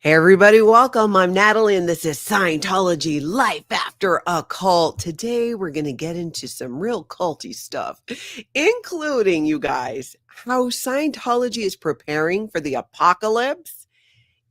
Hey everybody, welcome. I'm Natalie and this is Scientology Life After a Cult. Today we're going to get into some real culty stuff, including, you guys, how Scientology is preparing for the apocalypse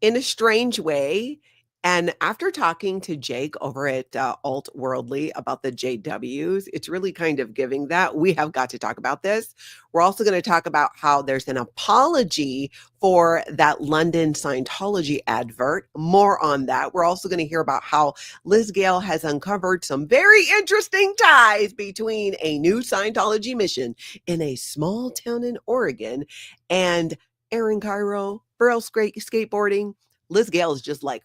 in a strange way. And after talking to Jake over at Alt Worldly about the JWs, it's really kind of giving that. We have got to talk about this. We're also going to talk about how there's an apology for that London Scientology advert. More on that. We're also going to hear about how Liz Gale has uncovered some very interesting ties between a new Scientology mission in a small town in Oregon and Aaron Kyro, Braille Skateboarding. Liz Gale is just like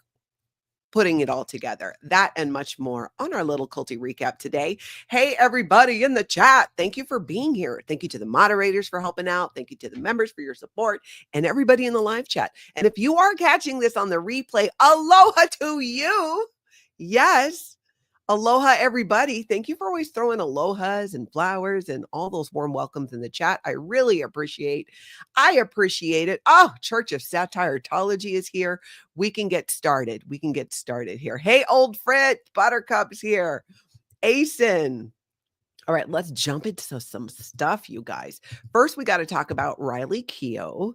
putting it all together. That and much more on our little culty recap today. Hey, everybody in the chat. Thank you for being here. Thank you to the moderators for helping out. Thank you to the members for your support and everybody in the live chat. And if you are catching this on the replay, aloha to you. Yes. Aloha, everybody. Thank you for always throwing alohas and flowers and all those warm welcomes in the chat. I really appreciate it. Oh, Church of Satiretology is here. We can get started. Here. Hey, old Frit, Buttercup's here. Asen. All right, let's jump into some stuff, you guys. First, we got to talk about Riley Keough.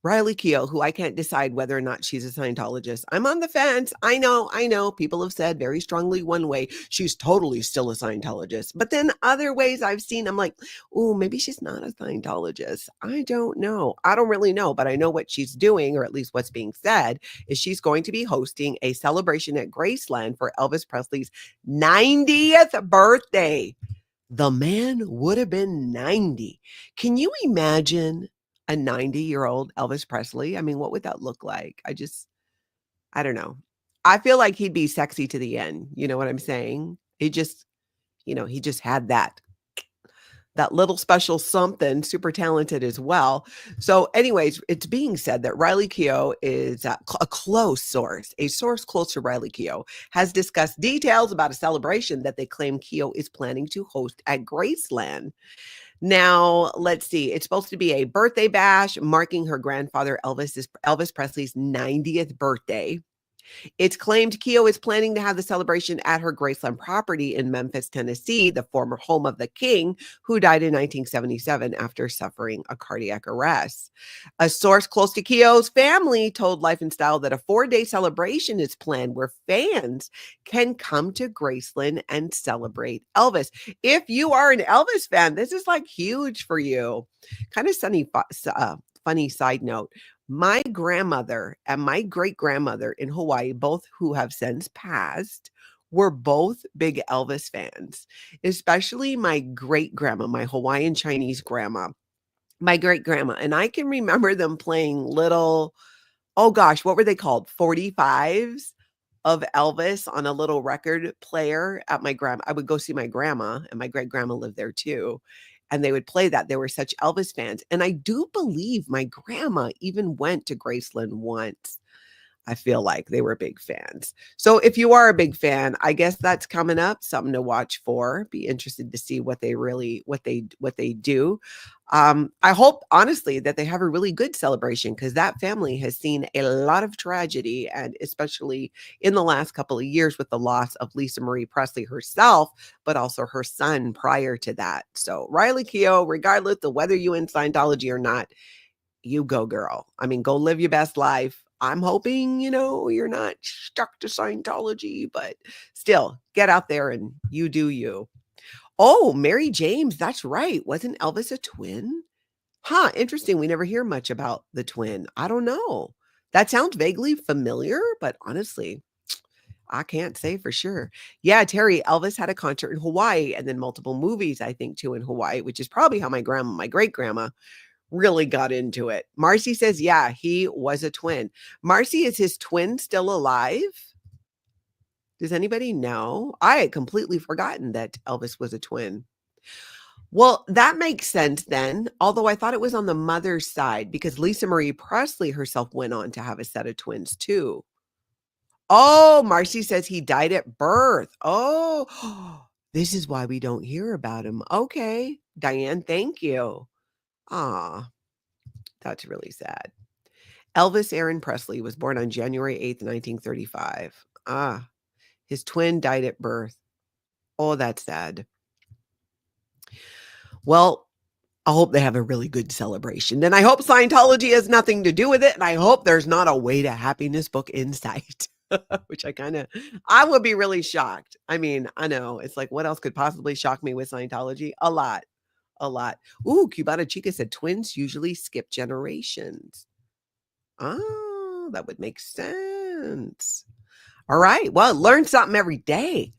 Riley Keough, who I can't decide whether or not she's a Scientologist. I'm on the fence. I know. People have said very strongly one way, she's totally still a Scientologist. But then other ways I've seen, I'm like, oh, maybe she's not a Scientologist. I don't know. I don't really know, but I know what she's doing, or at least what's being said, is she's going to be hosting a celebration at Graceland for Elvis Presley's 90th birthday. The man would have been 90. Can you imagine a 90-year-old Elvis Presley? I mean, what would that look like? I don't know. I feel like he'd be sexy to the end. You know what I'm saying? He just had that little special something, super talented as well. So anyways, it's being said that Riley Keough is a close source. A source close to Riley Keough has discussed details about a celebration that they claim Keough is planning to host at Graceland. Now, let's see. It's supposed to be a birthday bash marking her grandfather Elvis Presley's 90th birthday. It's claimed Keough is planning to have the celebration at her Graceland property in Memphis, Tennessee, the former home of the king, who died in 1977 after suffering a cardiac arrest. A source close to Keough's family told Life and Style that a 4-day celebration is planned where fans can come to Graceland and celebrate Elvis. If you are an Elvis fan, this is like huge for you. Kind of funny side note. My grandmother and my great-grandmother in Hawaii, both who have since passed, were both big Elvis fans, especially my great-grandma, my Hawaiian Chinese grandma, my great-grandma. And I can remember them playing little, oh gosh, what were they called? 45s of Elvis on a little record player at my grandma. I would go see my grandma, and my great-grandma lived there too. And they would play that. They were such Elvis fans. And I do believe my grandma even went to Graceland once. I feel like they were big fans. So if you are a big fan, I guess that's coming up, something to watch for. Be interested to see what they do. I hope honestly that they have a really good celebration, because that family has seen a lot of tragedy, and especially in the last couple of years with the loss of Lisa Marie Presley herself, but also her son prior to that. So Riley Keough, regardless of whether you in Scientology or not, you go, girl. I mean, go live your best life. I'm hoping, you're not stuck to Scientology, but still get out there and you do you. Oh, Mary James. That's right. Wasn't Elvis a twin? Huh. Interesting. We never hear much about the twin. I don't know. That sounds vaguely familiar, but honestly, I can't say for sure. Yeah, Terry, Elvis had a concert in Hawaii and then multiple movies, I think, too, in Hawaii, which is probably how my great-grandma really got into it. Marcy says, yeah, he was a twin. Marcy, is his twin still alive? Does anybody know? I had completely forgotten that Elvis was a twin. Well, that makes sense then, although I thought it was on the mother's side, because Lisa Marie Presley herself went on to have a set of twins too. Oh, Marcy says he died at birth. Oh, this is why we don't hear about him. Okay, Diane, thank you. Ah. That's really sad. Elvis Aaron Presley was born on January 8th, 1935. His twin died at birth. Oh, that's sad. Well, I hope they have a really good celebration. And I hope Scientology has nothing to do with it. And I hope there's not a Way to Happiness book in sight, which I would be really shocked. I mean, I know it's like, what else could possibly shock me with Scientology? A lot. Ooh, Cubana Chica said twins usually skip generations. Oh, that would make sense. All right. Well, learn something every day.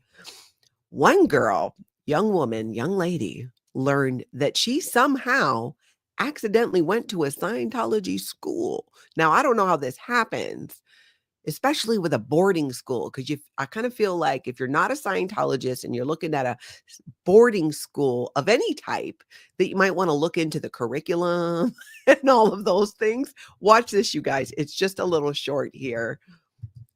One girl, young woman, young lady, learned that she somehow accidentally went to a Scientology school. Now, I don't know how this happens, especially with a boarding school, because I kind of feel like if you're not a Scientologist and you're looking at a boarding school of any type, that you might want to look into the curriculum and all of those things. Watch this, you guys. It's just a little short here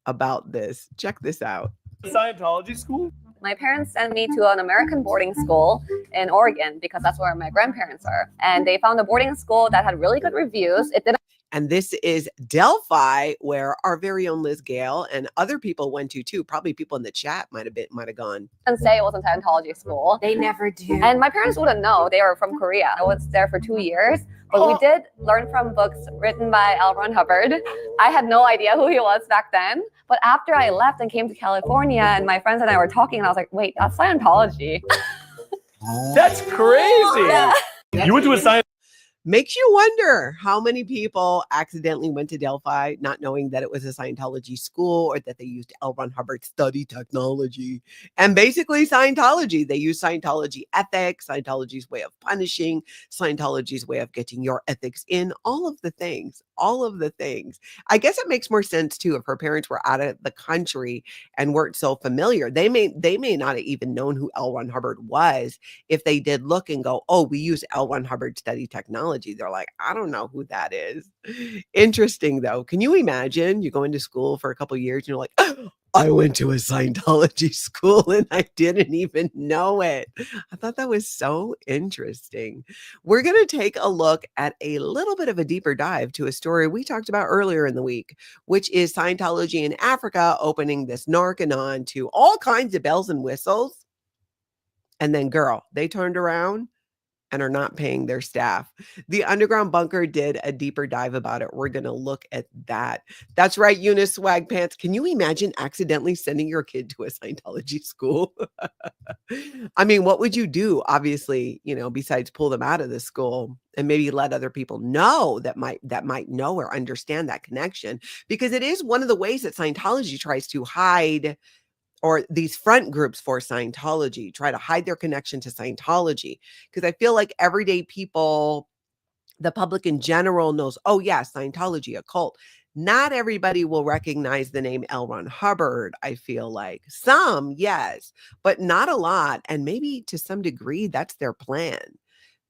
about this. Check this out. Scientology school? My parents sent me to an American boarding school in Oregon because that's where my grandparents are. And they found a boarding school that had really good reviews. It didn't. And this is Delphi, where our very own Liz Gale and other people went to too. Probably people in the chat might have gone. And say it was a Scientology school. They never do. And my parents wouldn't know. They were from Korea. I was there for 2 years. But we did learn from books written by L. Ron Hubbard. I had no idea who he was back then. But after I left and came to California and my friends and I were talking, and I was like, wait, that's Scientology. That's crazy. Yeah. You went to a Scientology. Makes you wonder how many people accidentally went to Delphi not knowing that it was a Scientology school or that they used L. Ron Hubbard study technology. And basically Scientology, they use Scientology ethics, Scientology's way of punishing, Scientology's way of getting your ethics in, all of the things. I guess it makes more sense too if her parents were out of the country and weren't so familiar. They may not have even known who L. Ron Hubbard was if they did look and go, oh, we use L. Ron Hubbard study technology. They're like, I don't know who that is. Interesting though. Can you imagine you go into school for a couple of years and you're like, oh, I went to a Scientology school and I didn't even know it. I thought that was so interesting. We're going to take a look at a little bit of a deeper dive to a story we talked about earlier in the week, which is Scientology in Africa opening this Narconon to all kinds of bells and whistles. And then, girl, they turned around and are not paying their staff. The Underground Bunker did a deeper dive about it. We're going to look at that. That's right, Eunice Swag Pants. Can you imagine accidentally sending your kid to a Scientology school? I mean, what would you do? Obviously, besides pull them out of the school and maybe let other people know that might know or understand that connection, because it is one of the ways that Scientology tries to hide, or these front groups for Scientology try to hide their connection to Scientology. Because I feel like everyday people, the public in general knows, oh yeah, Scientology, a cult. Not everybody will recognize the name L. Ron Hubbard, I feel like. Some, yes, but not a lot. And maybe to some degree, that's their plan.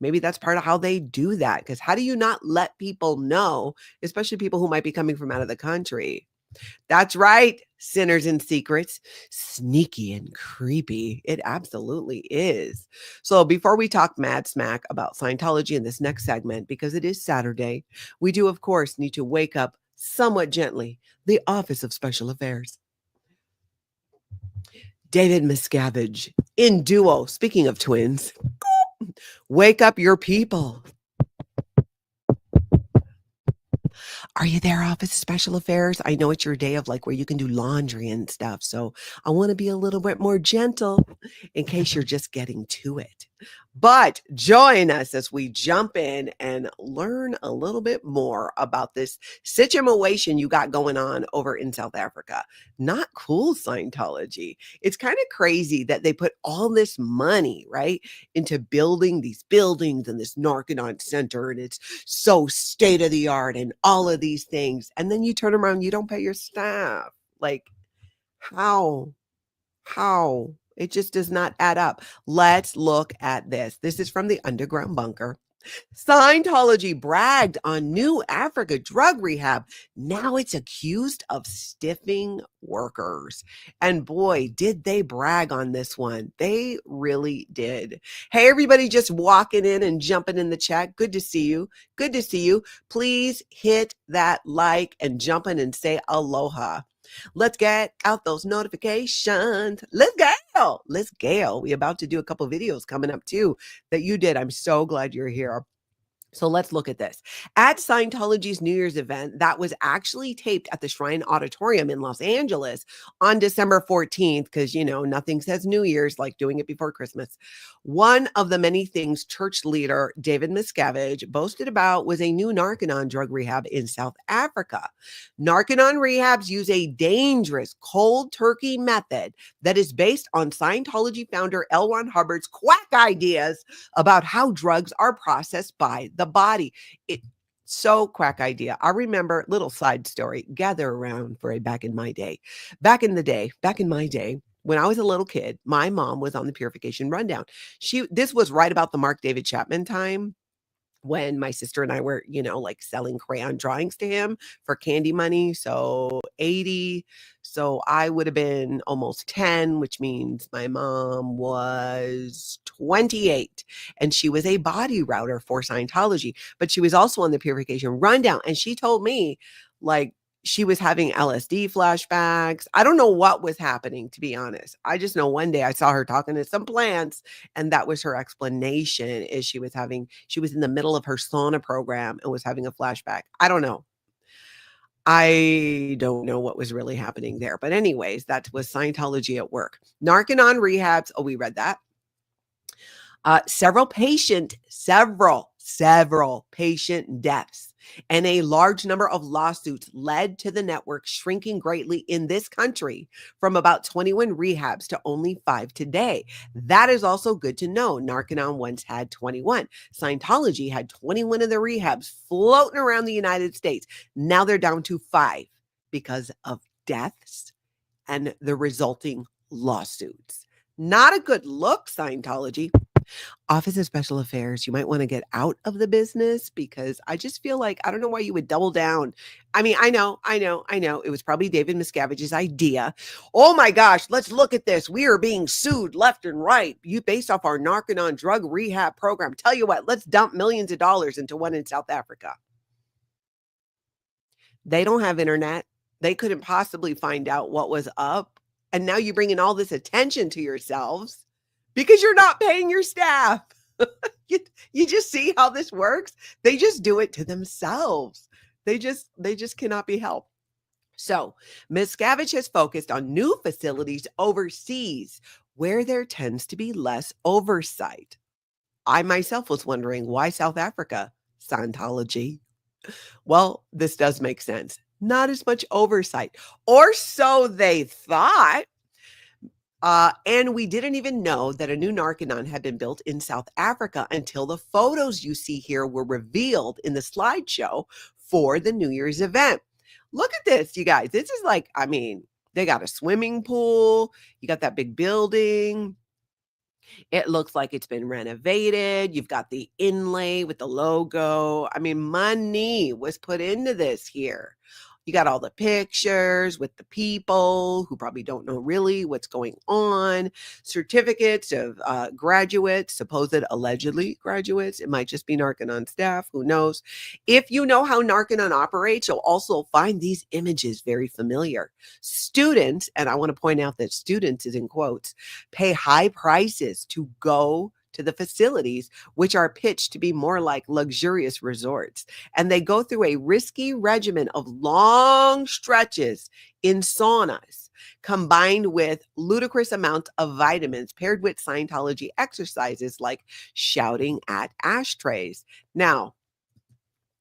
Maybe that's part of how they do that. Because how do you not let people know, especially people who might be coming from out of the country? That's right, sinners and secrets, sneaky and creepy. It absolutely is. So before we talk mad smack about Scientology in this next segment, because it is Saturday, we do, of course, need to wake up somewhat gently the Office of Special Affairs. David Miscavige in duo, speaking of twins, wake up your people. Are you there, Office of Special Affairs? I know it's your day of where you can do laundry and stuff. So I want to be a little bit more gentle in case you're just getting to it. But join us as we jump in and learn a little bit more about this situation you got going on over in South Africa. Not cool, Scientology. It's kind of crazy that they put all this money, right, into building these buildings and this Narconon Center, and it's so state of the art and all of these things. And then you turn around, you don't pay your staff. How? It just does not add up. Let's look at this. This is from the Underground Bunker. Scientology bragged on new Africa drug rehab. Now it's accused of stiffing workers. And boy, did they brag on this one. They really did. Hey, everybody just walking in and jumping in the chat. Good to see you. Good to see you. Please hit that like and jump in and say aloha. Let's get out those notifications. Let's go. Let's Gale. We're about to do a couple videos coming up too that you did. I'm so glad you're here. So let's look at this. At Scientology's New Year's event that was actually taped at the Shrine Auditorium in Los Angeles on December 14th, because, you know, nothing says New Year's like doing it before Christmas. One of the many things church leader David Miscavige boasted about was a new Narconon drug rehab in South Africa. Narconon rehabs use a dangerous cold turkey method that is based on Scientology founder L. Ron Hubbard's quack ideas about how drugs are processed by the body. So quack idea. I remember, little side story, gather around for a back in my day, back in my day, when I was a little kid, my mom was on the Purification Rundown. This was right about the Mark David Chapman time, when my sister and I were, you know, like selling crayon drawings to him for candy money. So 80. So I would have been almost 10, which means my mom was 28 and she was a body router for Scientology, but she was also on the Purification Rundown. And she told me like she was having LSD flashbacks. I don't know what was happening, to be honest. I just know one day I saw her talking to some plants, and that was her explanation, is she was in the middle of her sauna program and was having a flashback. I don't know. I don't know what was really happening there. But anyways, that was Scientology at work. Narconon rehabs. Oh, we read that. Several patient deaths and a large number of lawsuits led to the network shrinking greatly in this country from about 21 rehabs to only 5 today. That is also good to know. Narconon once had 21. Scientology had 21 of the rehabs floating around the United States. Now they're down to 5 because of deaths and the resulting lawsuits. Not a good look, Scientology. Office of Special Affairs, you might want to get out of the business, because I just feel like, I don't know why you would double down. I mean, I know. It was probably David Miscavige's idea. Oh my gosh, let's look at this. We are being sued left and right. You based off our Narconon drug rehab program. Tell you what, let's dump millions of dollars into one in South Africa. They don't have internet. They couldn't possibly find out what was up. And now you're bringing all this attention to yourselves because you're not paying your staff. You just see how this works? They just do it to themselves. They just cannot be helped. So Miscavige has focused on new facilities overseas where there tends to be less oversight. I myself was wondering, why South Africa? Scientology. Well, this does make sense. Not as much oversight, or so they thought. And we didn't even know that a new Narconon had been built in South Africa until the photos you see here were revealed in the slideshow for the New Year's event. Look at this, you guys. This is like, I mean, they got a swimming pool. You got that big building. It looks like it's been renovated. You've got the inlay with the logo. I mean, money was put into this here. You got all the pictures with the people who probably don't know really what's going on, certificates of graduates, supposed allegedly graduates. It might just be Narconon staff, who knows. If you know how Narconon operates, you'll also find these images very familiar. Students, and I want to point out that students is in quotes, pay high prices to go to the facilities, which are pitched to be more like luxurious resorts. And they go through a risky regimen of long stretches in saunas, combined with ludicrous amounts of vitamins, paired with Scientology exercises like shouting at ashtrays. Now,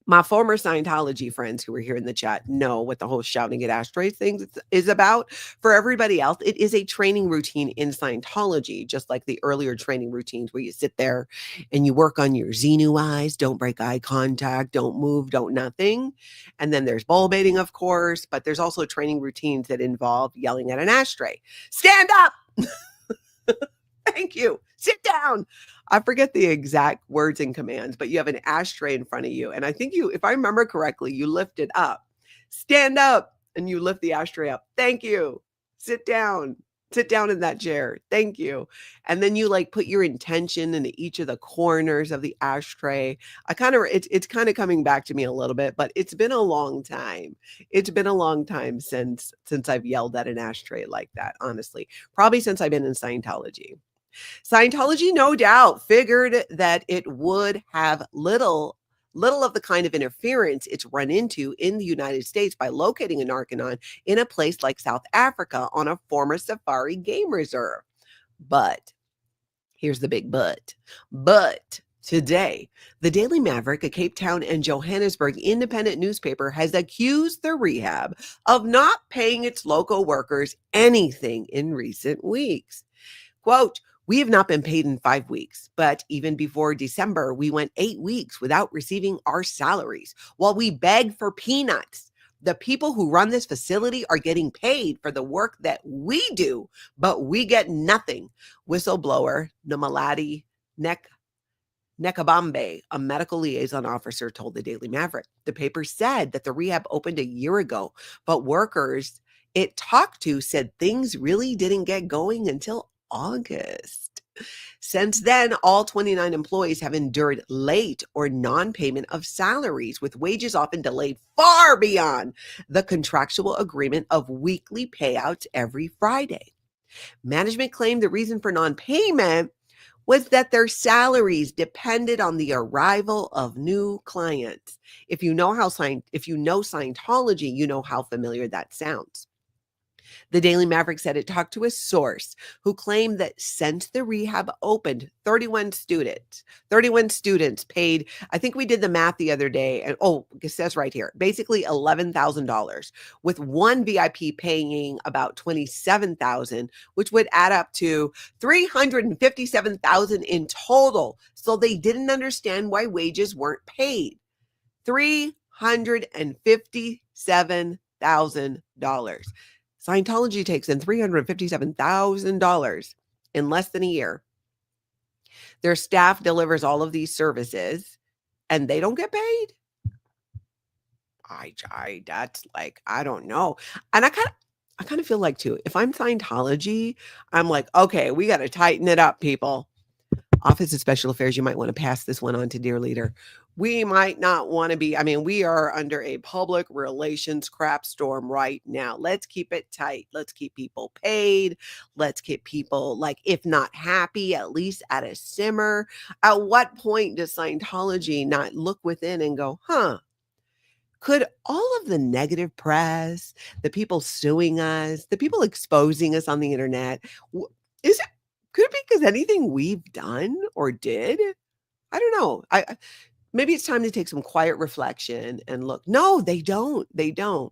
my former Scientology friends who were here in the chat know what the whole shouting at ashtrays thing is about. For everybody else, it is a training routine in Scientology, just like the earlier training routines where you sit there and you work on your Xenu eyes, don't break eye contact, don't move, don't nothing. And then there's bull baiting, of course, but there's also training routines that involve yelling at an ashtray. Stand up! Thank you. Sit down. I forget the exact words and commands, but you have an ashtray in front of you. And I think you, if I remember correctly, you lift it up. Stand up, and you lift the ashtray up. Thank you. Sit down. Sit down in that chair. Thank you. And then you like put your intention into each of the corners of the ashtray. It's kind of coming back to me a little bit, but it's been a long time. It's been a long time since I've yelled at an ashtray like that, honestly. Probably since I've been in Scientology. Scientology, no doubt, figured that it would have little of the kind of interference it's run into in the United States by locating a Narconon in a place like South Africa on a former safari game reserve. But here's the big but. But today, the Daily Maverick, a Cape Town and Johannesburg independent newspaper, has accused the Rehab of not paying its local workers anything in recent weeks. Quote, "We have not been paid in 5 weeks, but even before December, we went 8 weeks without receiving our salaries while we beg for peanuts. The people who run this facility are getting paid for the work that we do, but we get nothing." Whistleblower Namaladi Nekabambe, a medical liaison officer, told the Daily Maverick. The paper said that the Rehab opened a year ago, but workers it talked to said things really didn't get going until August. Since then, all 29 employees have endured late or non-payment of salaries, with wages often delayed far beyond the contractual agreement of weekly payouts every Friday. Management claimed the reason for non-payment was that their salaries depended on the arrival of new clients. If you know Scientology, you know how familiar that sounds. The Daily Maverick said it talked to a source who claimed that since the Rehab opened, 31 students paid, I think we did the math the other day, and it says right here, basically $11,000, with one VIP paying about $27,000, which would add up to $357,000 in total. So they didn't understand why wages weren't paid. $357,000. Scientology takes in $357,000 in less than a year. Their staff delivers all of these services and they don't get paid. That's like, I don't know. And I kind of feel like too, if I'm Scientology, I'm like, okay, we got to tighten it up, people. Office of Special Affairs, you might want to pass this one on to dear leader. We might not want to be, we are under a public relations crap storm right now. Let's keep it tight. Let's keep people paid. Let's keep people, like, if not happy, at least at a simmer. At what point does Scientology not look within and go, could all of the negative press, the people suing us, the people exposing us on the internet, could it be because anything we've done or did? I don't know. Maybe it's time to take some quiet reflection and look. No, they don't. They don't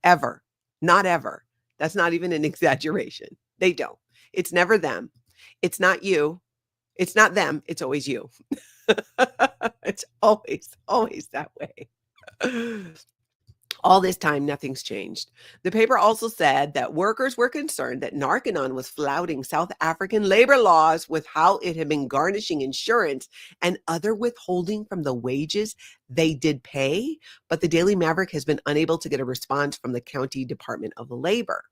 ever. Not ever. That's not even an exaggeration. They don't. It's never them. It's not you. It's not them. It's always you. It's always that way. All this time, nothing's changed. The paper also said that workers were concerned that Narconon was flouting South African labor laws with how it had been garnishing insurance and other withholding from the wages they did pay, but the Daily Maverick has been unable to get a response from the County Department of Labor.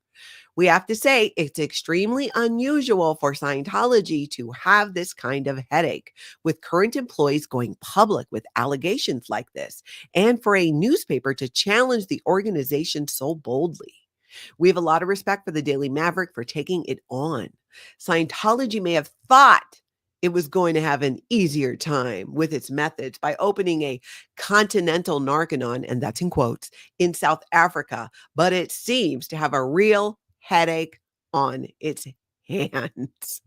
We have to say it's extremely unusual for Scientology to have this kind of headache, with current employees going public with allegations like this, and for a newspaper to challenge the organization so boldly. We have a lot of respect for the Daily Maverick for taking it on. Scientology may have thought it was going to have an easier time with its methods by opening a continental Narconon, and that's in quotes, in South Africa, but it seems to have a real headache on its hands.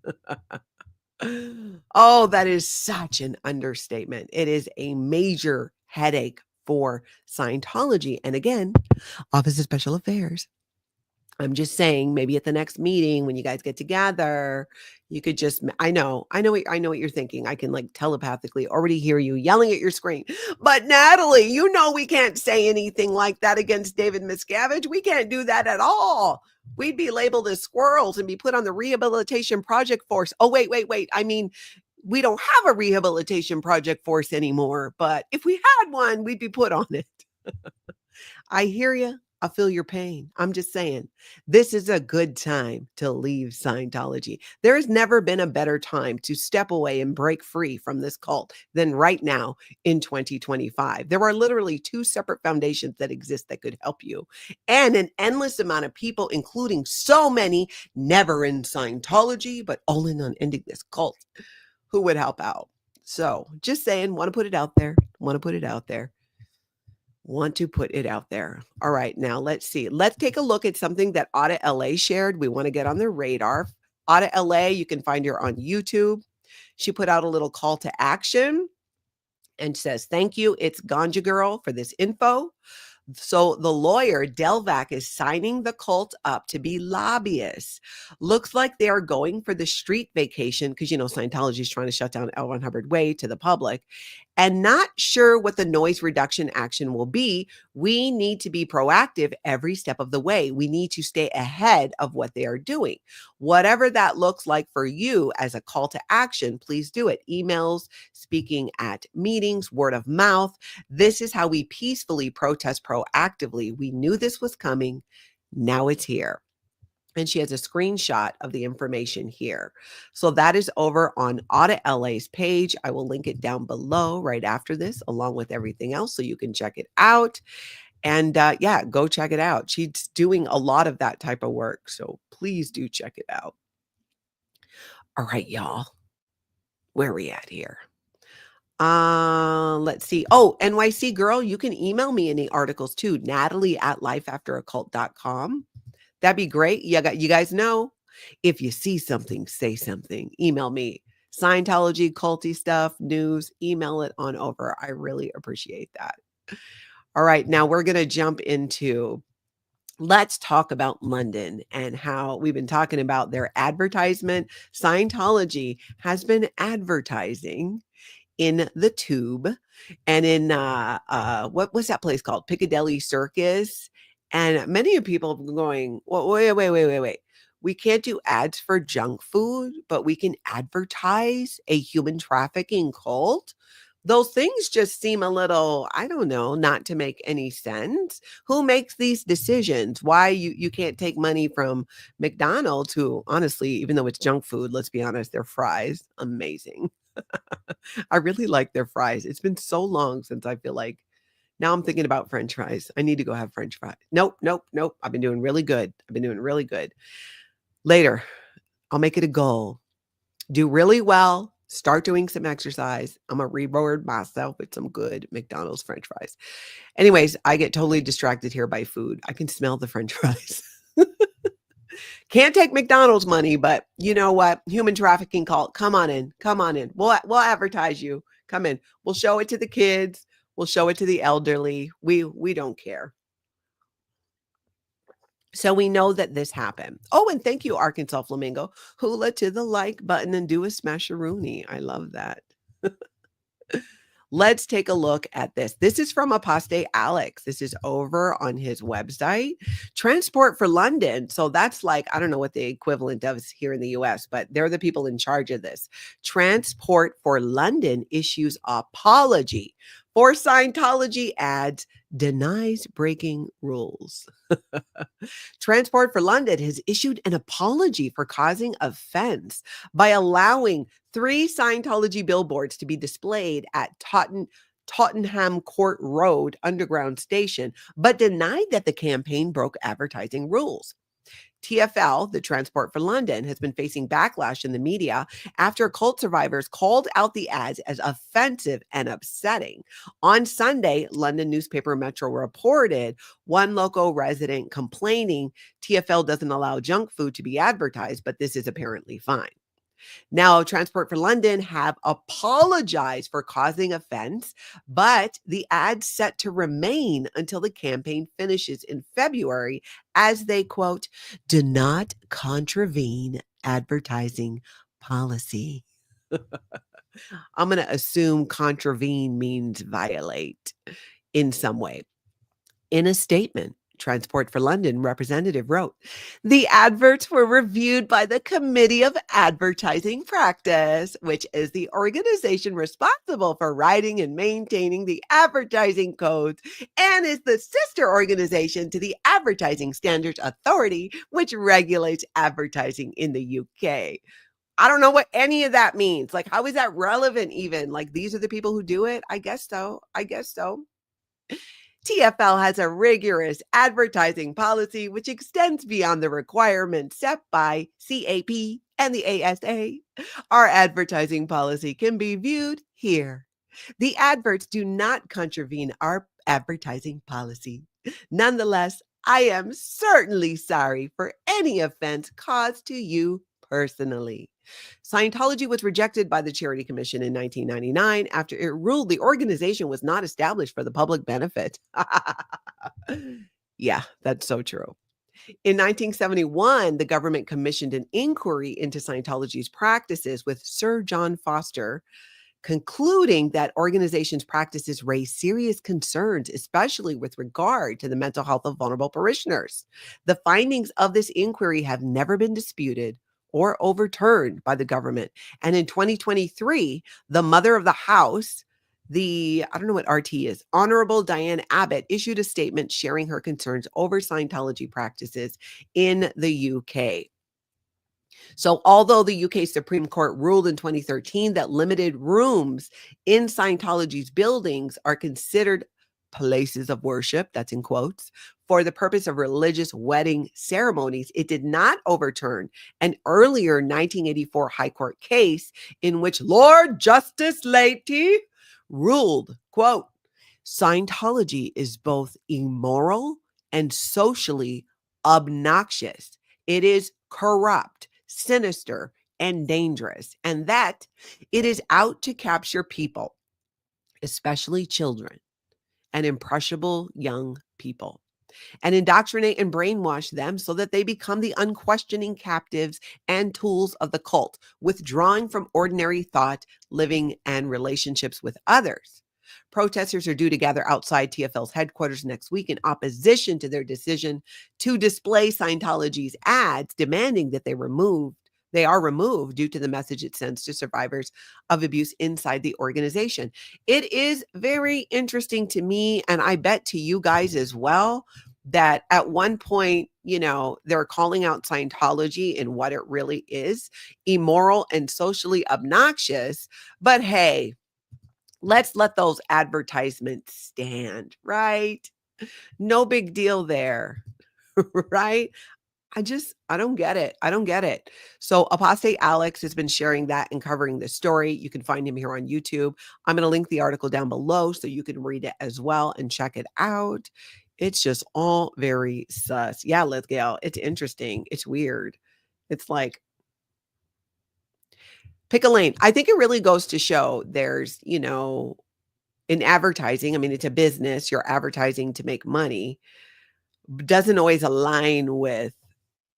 Oh, that is such an understatement. It is a major headache for Scientology. And again, Office of Special Affairs. I'm just saying, maybe at the next meeting when you guys get together, you could just, I know what you're thinking. I can like telepathically already hear you yelling at your screen. But Natalie, you know we can't say anything like that against David Miscavige. We can't do that at all. We'd be labeled as squirrels and be put on the rehabilitation project force. Oh, wait. We don't have a rehabilitation project force anymore, but if we had one, we'd be put on it. I hear you. I feel your pain. I'm just saying, this is a good time to leave Scientology. There has never been a better time to step away and break free from this cult than right now in 2025. There are literally two separate foundations that exist that could help you, and an endless amount of people, including so many never in Scientology, but all in on ending this cult, who would help out. So just saying, want to put it out there. Want to put it out there. Want to put it out there. All right, now let's see. Let's take a look at something that Audit LA shared. We want to get on their radar. Audit LA, you can find her on YouTube. She put out a little call to action and says, thank you, it's Ganja Girl, for this info. So the lawyer, Delvac, is signing the cult up to be lobbyists. Looks like they are going for the street vacation because, Scientology is trying to shut down L. Ron Hubbard Way to the public. And not sure what the noise reduction action will be. We need to be proactive every step of the way. We need to stay ahead of what they are doing. Whatever that looks like for you as a call to action, please do it. Emails, speaking at meetings, word of mouth. This is how we peacefully protest proactively. We knew this was coming. Now it's here. And she has a screenshot of the information here. So that is over on Audit LA's page. I will link it down below right after this, along with everything else, so you can check it out. And go check it out. She's doing a lot of that type of work. So please do check it out. All right, y'all. Where are we at here? Let's see. Oh, NYC girl, you can email me any articles too. Natalie@lifeafteracult.com. That'd be great. You guys know, if you see something, say something. Email me. Scientology, culty stuff, news, email it on over. I really appreciate that. All right, now we're going to jump into, let's talk about London and how we've been talking about their advertisement. Scientology has been advertising in the Tube and in what was that place called? Piccadilly Circus. And many of people have been going, well, wait. We can't do ads for junk food, but we can advertise a human trafficking cult. Those things just seem a little, I don't know, not to make any sense. Who makes these decisions? Why you can't take money from McDonald's, who honestly, even though it's junk food, let's be honest, their fries, amazing. I really like their fries. It's been so long since I feel like, now I'm thinking about French fries. I need to go have French fries. Nope. I've been doing really good. Later, I'll make it a goal. Do really well. Start doing some exercise. I'm going to reward myself with some good McDonald's French fries. Anyways, I get totally distracted here by food. I can smell the French fries. Can't take McDonald's money, but you know what? Human trafficking cult. Come on in. We'll advertise you. Come in. We'll show it to the kids. We'll show it to the elderly. We don't care. So we know that this happened. Oh, and thank you, Arkansas Flamingo. Hula to the like button and do a smasheroonie. I love that. Let's take a look at this. This is from Apostate Alex. This is over on his website. Transport for London. So that's like, I don't know what the equivalent of is here in the US, but they're the people in charge of this. Transport for London issues apology for Scientology ads, denies breaking rules. Transport for London has issued an apology for causing offense by allowing 3 Scientology billboards to be displayed at Tottenham Court Road Underground Station, but denied that the campaign broke advertising rules. TFL, the Transport for London, has been facing backlash in the media after cult survivors called out the ads as offensive and upsetting. On Sunday, London newspaper Metro reported one local resident complaining TFL doesn't allow junk food to be advertised, but this is apparently fine. Now, Transport for London have apologized for causing offense, but the ad's set to remain until the campaign finishes in February as they, quote, do not contravene advertising policy. I'm going to assume contravene means violate in some way. In a statement, Transport for London representative wrote, the adverts were reviewed by the Committee of Advertising Practice, which is the organization responsible for writing and maintaining the advertising codes and is the sister organization to the Advertising Standards Authority, which regulates advertising in the UK. I don't know what any of that means. Like, how is that relevant even? Like, these are the people who do it? I guess so. TFL has a rigorous advertising policy which extends beyond the requirements set by CAP and the ASA. Our advertising policy can be viewed here. The adverts do not contravene our advertising policy. Nonetheless, I am certainly sorry for any offense caused to you personally. Scientology was rejected by the Charity Commission in 1999 after it ruled the organization was not established for the public benefit. Yeah, that's so true. In 1971, the government commissioned an inquiry into Scientology's practices with Sir John Foster, concluding that organizations' practices raise serious concerns, especially with regard to the mental health of vulnerable parishioners. The findings of this inquiry have never been disputed or overturned by the government. And in 2023, the mother of the house, I don't know what RT is, Honorable Diane Abbott, issued a statement sharing her concerns over Scientology practices in the UK. So although the UK Supreme Court ruled in 2013 that limited rooms in Scientology's buildings are considered places of worship, that's in quotes, for the purpose of religious wedding ceremonies, it did not overturn an earlier 1984 High Court case in which Lord Justice Leahy ruled, quote, Scientology is both immoral and socially obnoxious. It is corrupt, sinister, and dangerous, and that it is out to capture people, especially children and impressionable young people, and indoctrinate and brainwash them so that they become the unquestioning captives and tools of the cult, withdrawing from ordinary thought, living, and relationships with others. Protesters are due to gather outside TFL's headquarters next week in opposition to their decision to display Scientology's ads, demanding that they are removed due to the message it sends to survivors of abuse inside the organization. It is very interesting to me, and I bet to you guys as well, that at one point, they're calling out Scientology in what it really is, immoral and socially obnoxious. But hey, let's let those advertisements stand, right? No big deal there, right? I don't get it. So Apostate Alex has been sharing that and covering this story. You can find him here on YouTube. I'm going to link the article down below so you can read it as well and check it out. It's just all very sus. Yeah, let's go. It's interesting. It's weird. It's like, pick a lane. I think it really goes to show there's, in advertising, I mean, it's a business. You're advertising to make money. Doesn't always align with,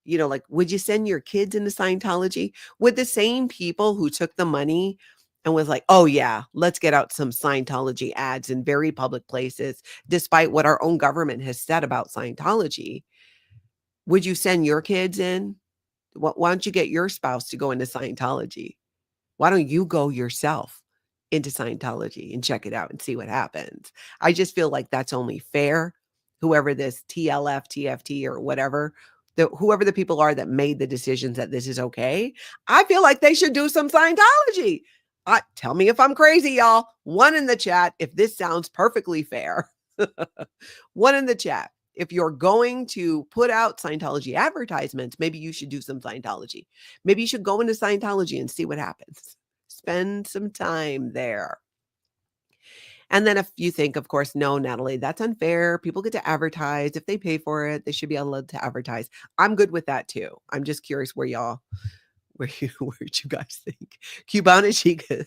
like, would you send your kids into Scientology? Would the same people who took the money and was like, oh yeah, let's get out some Scientology ads in very public places, despite what our own government has said about Scientology, would you send your kids in? Why don't you get your spouse to go into Scientology? Why don't you go yourself into Scientology and check it out and see what happens? I just feel like that's only fair. Whoever this TLF, TFT, or whatever, whoever the people are that made the decisions that this is okay, I feel like they should do some Scientology. Tell me if I'm crazy, y'all. One in the chat if this sounds perfectly fair. One in the chat. If you're going to put out Scientology advertisements, maybe you should do some Scientology. Maybe you should go into Scientology and see what happens. Spend some time there. And then if you think, of course, no, Natalie, that's unfair. People get to advertise. If they pay for it, they should be allowed to advertise. I'm good with that too. I'm just curious where you guys think? Cubana Chica.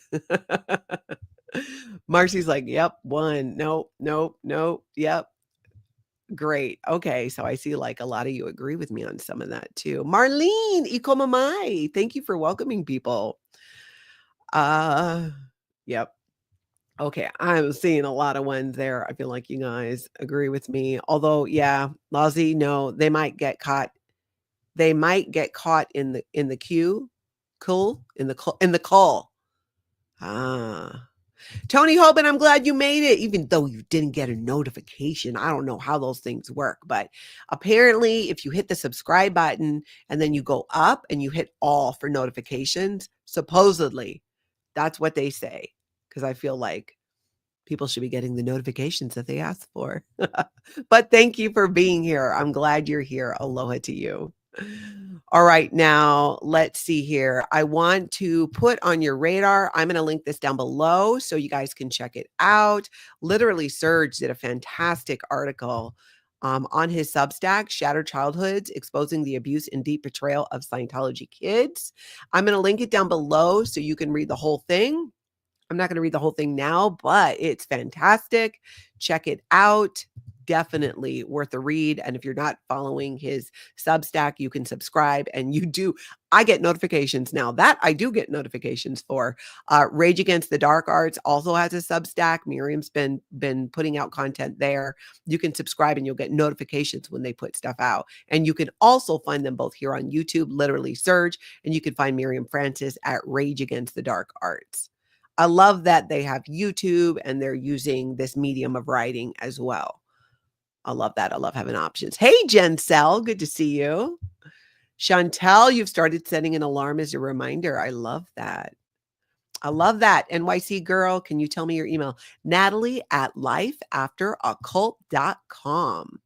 Marcy's like, yep, one. Nope. Yep. Great. Okay. So I see like a lot of you agree with me on some of that too. Marlene, Ikomamai. Thank you for welcoming people. Yep. Okay, I'm seeing a lot of ones there. I feel like you guys agree with me. Although, yeah, Lozzie, no, they might get caught. They might get caught in the queue, in the call. Ah. Tony Hoban, I'm glad you made it, even though you didn't get a notification. I don't know how those things work, but apparently, if you hit the subscribe button and then you go up and you hit all for notifications, supposedly, that's what they say. Because I feel like people should be getting the notifications that they asked for. But thank you for being here. I'm glad you're here. Aloha to you. All right, now let's see here. I want to put on your radar. I'm going to link this down below so you guys can check it out. Literally, Serge did a fantastic article on his Substack, Shattered Childhoods, Exposing the Abuse and Deep Betrayal of Scientology Kids. I'm going to link it down below so you can read the whole thing. I'm not going to read the whole thing now, but it's fantastic. Check it out. Definitely worth a read. And if you're not following his Substack, you can subscribe. And I get notifications now. That I do get notifications for. Rage Against the Dark Arts also has a Substack. Miriam's been putting out content there. You can subscribe and you'll get notifications when they put stuff out. And you can also find them both here on YouTube, literally Surge, and you can find Miriam Francis at Rage Against the Dark Arts. I love that they have YouTube and they're using this medium of writing as well. I love that. I love having options. Hey, Jen Cell, good to see you. Chantel, you've started setting an alarm as a reminder. I love that. I love that. NYC girl, can you tell me your email? Natalie at lifeafteroccult.com.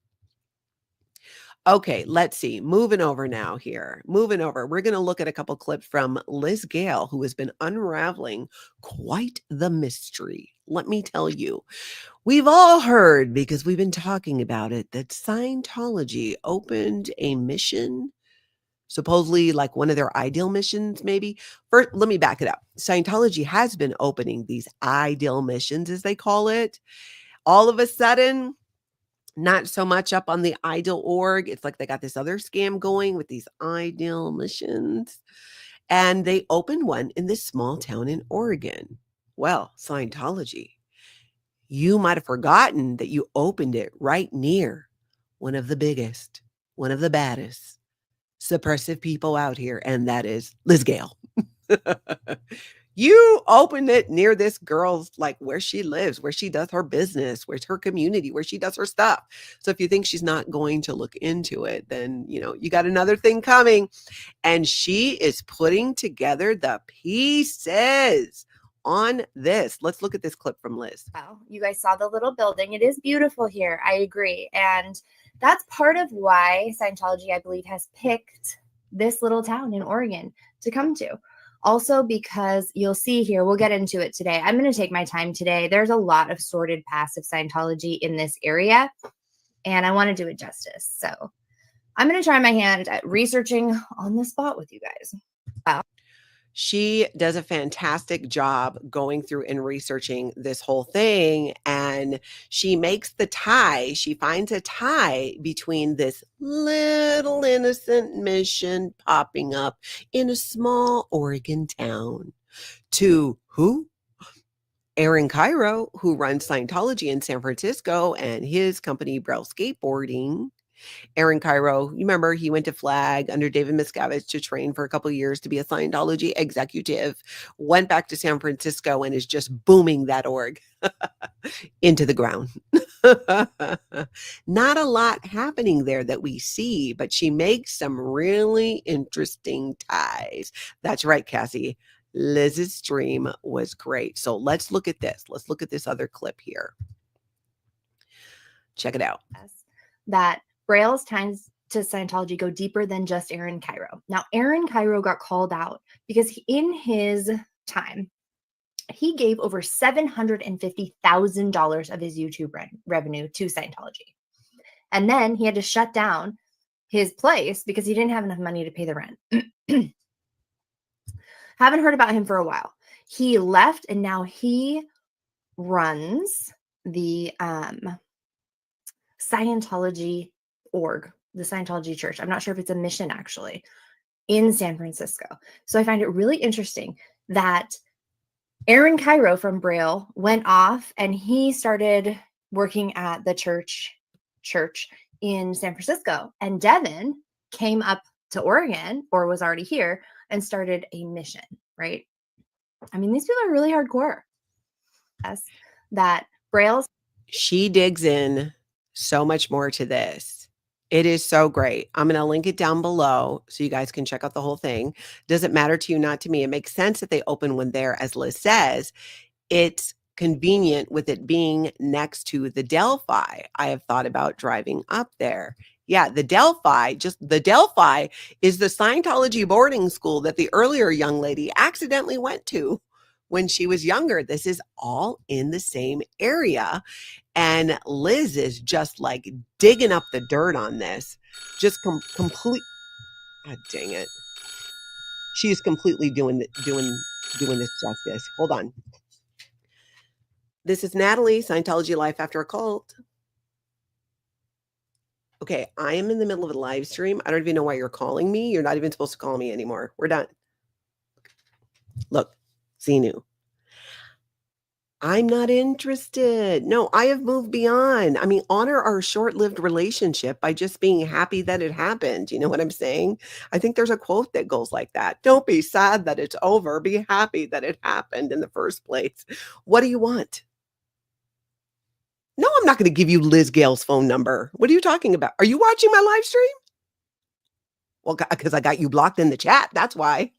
Okay, let's see. Moving over now here. Moving over. We're going to look at a couple clips from Liz Gale, who has been unraveling quite the mystery. Let me tell you. We've all heard, because we've been talking about it, that Scientology opened a mission, supposedly like one of their ideal missions, maybe. First, let me back it up. Scientology has been opening these ideal missions, as they call it. All of a sudden, not so much up on the ideal org. It's like they got this other scam going with these ideal missions. And they opened one in this small town in Oregon. Well, Scientology, you might have forgotten that you opened it right near one of the biggest, one of the baddest suppressive people out here, and that is Liz Gale. You opened it near this girl's, like where she lives, where she does her business, where's her community, where she does her stuff. So if you think she's not going to look into it, then, you got another thing coming. And she is putting together the pieces on this. Let's look at this clip from Liz. Wow, you guys saw the little building. It is beautiful here. I agree. And that's part of why Scientology, I believe, has picked this little town in Oregon to come to. Also, because you'll see here, we'll get into it today. I'm going to take my time today. There's a lot of sordid passive Scientology in this area, and I want to do it justice. So I'm going to try my hand at researching on the spot with you guys. Wow. She does a fantastic job going through and researching this whole thing. And she makes the tie. She finds a tie between this little innocent mission popping up in a small Oregon town to who? Aaron Kyro, who runs Scientology in San Francisco, and his company, Braille Skateboarding. Aaron Kyro, you remember he went to Flag under David Miscavige to train for a couple of years to be a Scientology executive, went back to San Francisco and is just booming that org into the ground. Not a lot happening there that we see, but she makes some really interesting ties. That's right, Cassie. Liz's stream was great. So let's look at this. Let's look at this other clip here. Check it out. That Braille's ties to Scientology go deeper than just Aaron Kyro. Now, Aaron Kyro got called out because in his time, he gave over $750,000 of his YouTube revenue to Scientology. And then he had to shut down his place because he didn't have enough money to pay the rent. Haven't heard about him for a while. He left and now he runs the Scientology org, the Scientology church. I'm not sure if it's a mission actually in San Francisco. So I find it really interesting that Aaron Kyro from Braille went off and he started working at the church in San Francisco. And Devin came up to Oregon, or was already here, and started a mission, right? I mean, these people are really hardcore. Yes, that Braille. She digs in so much more to this. It is so great. I'm going to link it down below so you guys can check out the whole thing. Does it matter to you? Not to me. It makes sense that they open one there. As Liz says, it's convenient with it being next to the Delphi. I have thought about driving up there. Yeah, the Delphi is the Scientology boarding school that the earlier young lady accidentally went to when she was younger. This is all in the same area. And Liz is just like digging up the dirt on this. Just complete. God dang it. She is completely doing this justice. Hold on. This is Natalie, Scientology Life After a Cult. Okay, I am in the middle of a live stream. I don't even know why you're calling me. You're not even supposed to call me anymore. We're done. Look, Xenu. I'm not interested. No, I have moved beyond. I mean, honor our short-lived relationship by just being happy that it happened. You know what I'm saying? I think there's a quote that goes like that. Don't be sad that it's over. Be happy that it happened in the first place. What do you want? No, I'm not going to give you Liz Gale's phone number. What are you talking about? Are you watching my live stream? Well, because I got you blocked in the chat. That's why.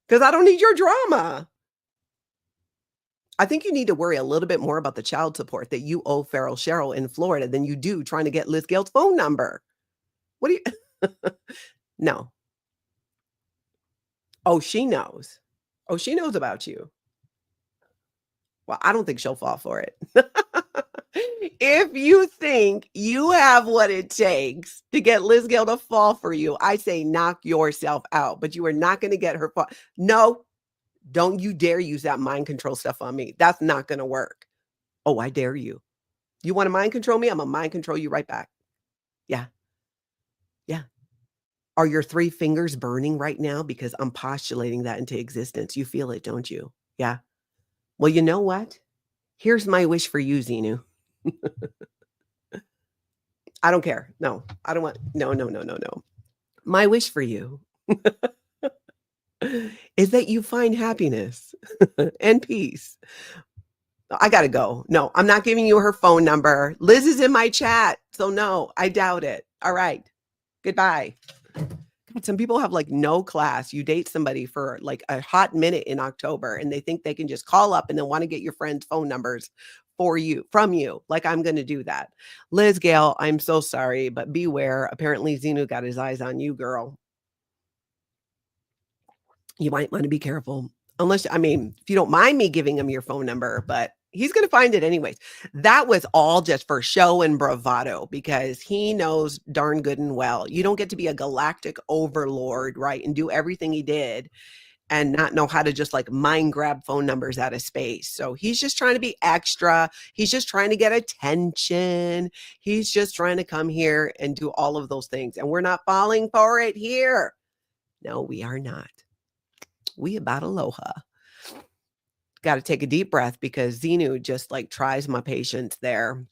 Because I don't need your drama. I think you need to worry a little bit more about the child support that you owe Farrell Cheryl in Florida than you do trying to get Liz Gale's phone number. What do you? No. Oh, she knows. Oh, she knows about you. Well, I don't think she'll fall for it. If you think you have what it takes to get Liz Gale to fall for you, I say knock yourself out. But you are not going to get her. No. Don't you dare use that mind control stuff on me. That's not going to work. Oh, I dare you. You want to mind control me? I'm going to mind control you right back. Yeah. Yeah. Are your 3 fingers burning right now? Because I'm postulating that into existence. You feel it, don't you? Yeah. Well, you know what? Here's my wish for you, Xenu. I don't care. No, I don't want. No. My wish for you is that you find happiness and peace. I got to go. No, I'm not giving you her phone number. Liz is in my chat. So no, I doubt it. All right. Goodbye. God, some people have like no class. You date somebody for like a hot minute in October and they think they can just call up and then want to get your friends' phone numbers from you. Like I'm going to do that. Liz Gale, I'm so sorry, but beware. Apparently Xenu got his eyes on you, girl. You might want to be careful. Unless, I mean, if you don't mind me giving him your phone number, but he's going to find it anyways. That was all just for show and bravado because he knows darn good and well. You don't get to be a galactic overlord, right? And do everything he did and not know how to just like mind grab phone numbers out of space. So he's just trying to be extra. He's just trying to get attention. He's just trying to come here and do all of those things. And we're not falling for it here. No, we are not. We about aloha. Got to take a deep breath because Xenu just like tries my patience there.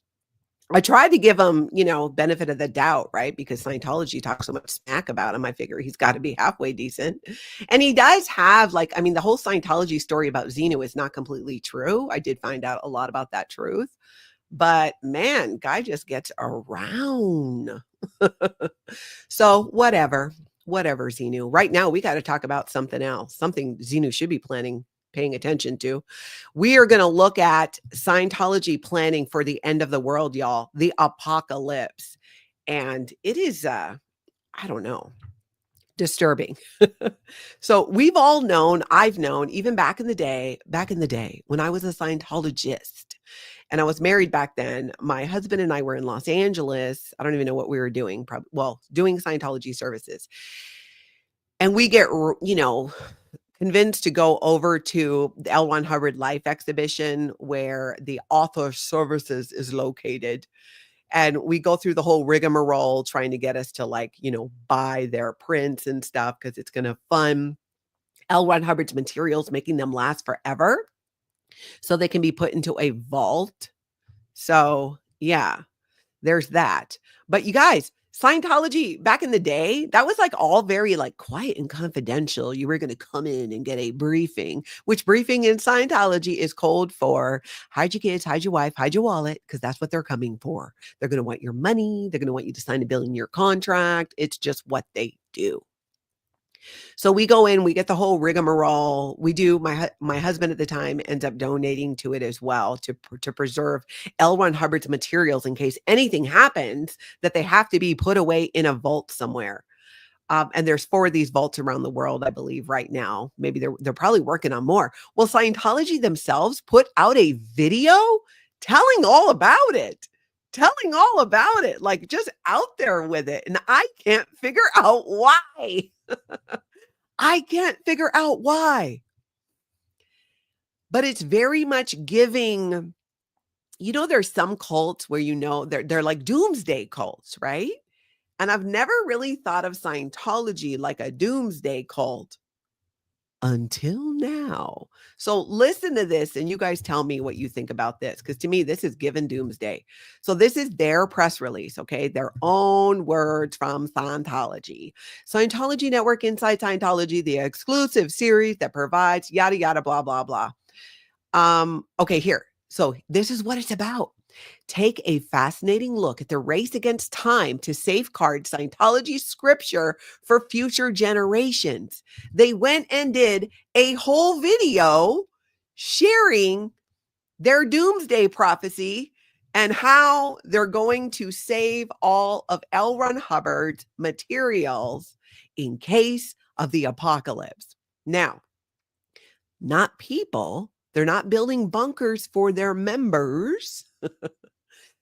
I tried to give him, benefit of the doubt, right? Because Scientology talks so much smack about him. I figure he's got to be halfway decent. And he does have the whole Scientology story about Xenu is not completely true. I did find out a lot about that truth. But man, guy just gets around. So whatever, Xenu. Right now, we got to talk about something else, something Xenu should be paying attention to. We are going to look at Scientology planning for the end of the world, y'all, the apocalypse. And it is, I don't know, disturbing. So we've all known, I've known, even back in the day, when I was a Scientologist and I was married back then, my husband and I were in Los Angeles. I don't even know what we were doing, doing Scientology services. And we get, convinced to go over to the L. Ron Hubbard Life exhibition where the author services is located. And we go through the whole rigmarole trying to get us to buy their prints and stuff because it's going to fund L. Ron Hubbard's materials, making them last forever. so they can be put into a vault. So yeah, there's that. But you guys, Scientology back in the day, that was like all very like quiet and confidential. You were going to come in and get a briefing, which briefing in Scientology is code for hide your kids, hide your wife, hide your wallet, because that's what they're coming for. They're going to want your money. They're going to want you to sign a billion-year contract. It's just what they do. So we go in, we get the whole rigmarole. We do. My husband at the time ends up donating to it as well to preserve L. Ron Hubbard's materials in case anything happens that they have to be put away in a vault somewhere. And there's 4 of these vaults around the world, I believe, right now. Maybe they're probably working on more. Well, Scientology themselves put out a video telling all about it. Like just out there with it. And I can't figure out why. I can't figure out why. But it's very much giving, there's some cults where, they're like doomsday cults, right? And I've never really thought of Scientology like a doomsday cult until now. So listen to this and you guys tell me what you think about this, because to me, this is given doomsday. So this is their press release, okay? Their own words from Scientology. Scientology Network Inside Scientology, the exclusive series that provides yada, yada, blah, blah, blah. Okay, here. So this is what it's about. Take a fascinating look at the race against time to safeguard Scientology scripture for future generations. They went and did a whole video sharing their doomsday prophecy and how they're going to save all of L. Ron Hubbard's materials in case of the apocalypse. Now, not people. They're not building bunkers for their members.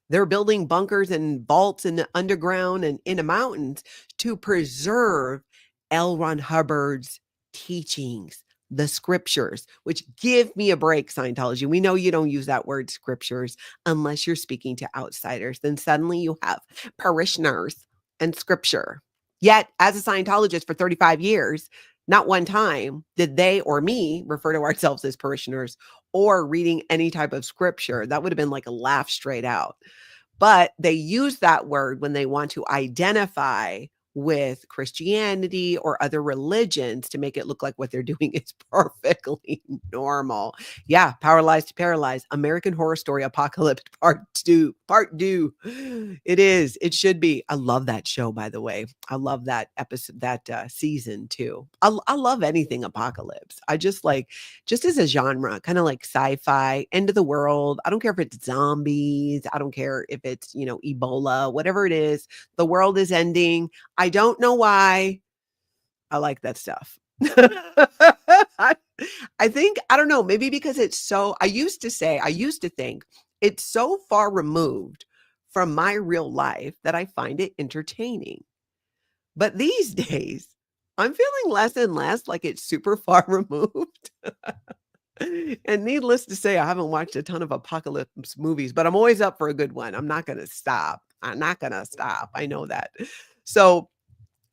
They're building bunkers and vaults in the underground and in the mountains to preserve L. Ron Hubbard's teachings, the scriptures, which give me a break, Scientology. We know you don't use that word scriptures unless you're speaking to outsiders. Then suddenly you have parishioners and scripture. Yet, as a Scientologist for 35 years, not one time did they or me refer to ourselves as parishioners or reading any type of scripture. That would have been like a laugh straight out. But they use that word when they want to identify with Christianity or other religions to make it look like what they're doing is perfectly normal. Yeah, Power Lies to Paralyze, American Horror Story Apocalypse Part 2. It is. It should be. I love that show, by the way. I love that episode, that season too. I love anything apocalypse. I just as a genre, kind of like sci-fi, end of the world. I don't care if it's zombies. I don't care if it's, Ebola, whatever it is. The world is ending. I don't know why. I like that stuff. I think, I don't know, maybe because it's so, I used to think it's so far removed from my real life that I find it entertaining. But these days, I'm feeling less and less like it's super far removed. And needless to say, I haven't watched a ton of apocalypse movies, but I'm always up for a good one. I'm not going to stop. I know that. So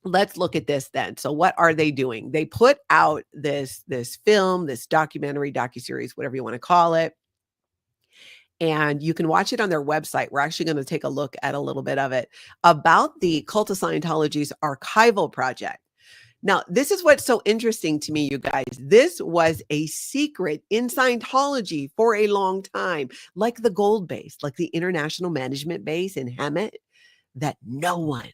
let's look at this then. So what are they doing? They put out this film, this docuseries, whatever you want to call it. And you can watch it on their website. We're actually going to take a look at a little bit of it about the Cult of Scientology's archival project. Now, this is what's so interesting to me, you guys. This was a secret in Scientology for a long time, like the gold base, like the international management base in Hammett, that no one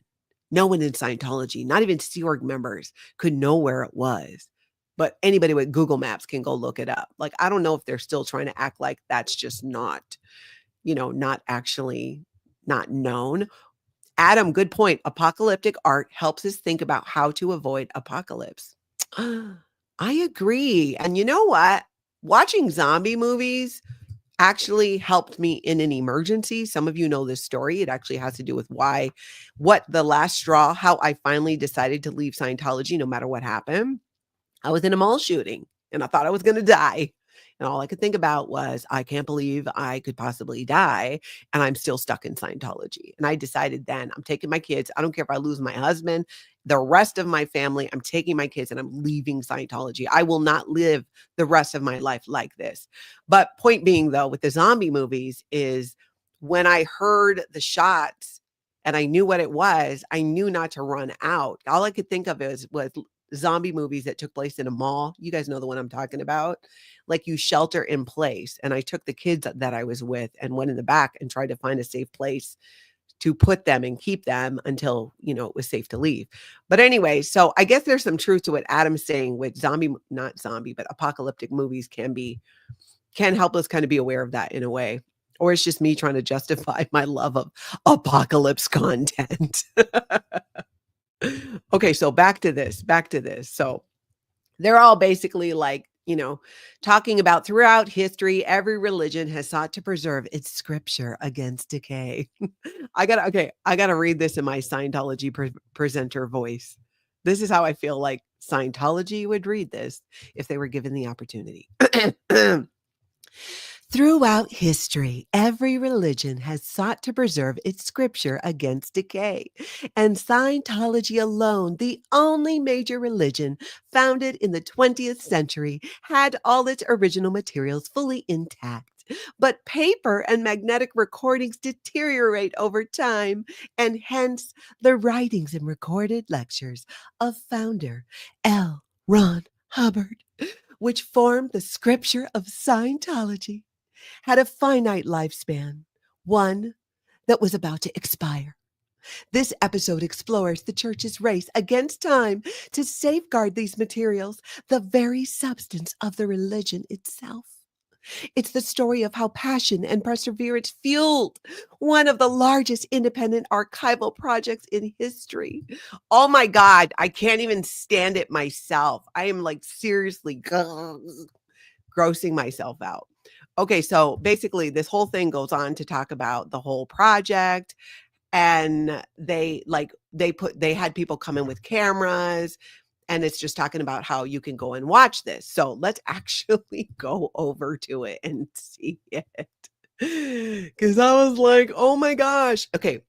in Scientology, not even Sea Org members, could know where it was. But anybody with Google Maps can go look it up. Like, I don't know if they're still trying to act like that's just not known. Adam, good point. Apocalyptic art helps us think about how to avoid apocalypse. I agree. And you know what? Watching zombie movies actually helped me in an emergency. Some of you know this story. It actually has to do with what the last straw, how I finally decided to leave Scientology no matter what happened. I was in a mall shooting and I thought I was going to die. And all I could think about was, I can't believe I could possibly die and I'm still stuck in Scientology. And I decided then, I'm taking my kids. I don't care if I lose my husband. the rest of my family, I'm taking my kids and I'm leaving Scientology. I will not live the rest of my life like this. But point being, though, with the zombie movies is when I heard the shots and I knew what it was, I knew not to run out. All I could think of was zombie movies that took place in a mall. You guys know the one I'm talking about. Like you shelter in place. And I took the kids that I was with and went in the back and tried to find a safe place to put them and keep them until, it was safe to leave. But anyway, so I guess there's some truth to what Adam's saying with not zombie, but apocalyptic movies can help us kind of be aware of that in a way. Or it's just me trying to justify my love of apocalypse content. Okay, so back to this. So they're all basically like, talking about throughout history, every religion has sought to preserve its scripture against decay. I gotta read this in my Scientology presenter voice. This is how I feel like Scientology would read this if they were given the opportunity. Throughout history, every religion has sought to preserve its scripture against decay, and Scientology alone, the only major religion founded in the 20th century, had all its original materials fully intact. But paper and magnetic recordings deteriorate over time, and hence the writings and recorded lectures of founder L. Ron Hubbard, which formed the scripture of Scientology, had a finite lifespan, one that was about to expire. This episode explores the church's race against time to safeguard these materials, the very substance of the religion itself. It's the story of how passion and perseverance fueled one of the largest independent archival projects in history. Oh my God, I can't even stand it myself. I am like seriously grossing myself out. Okay, so basically this whole thing goes on to talk about the whole project, and they had people come in with cameras, and it's just talking about how you can go and watch this. So let's actually go over to it and see it. Because I was like, oh my gosh. Okay,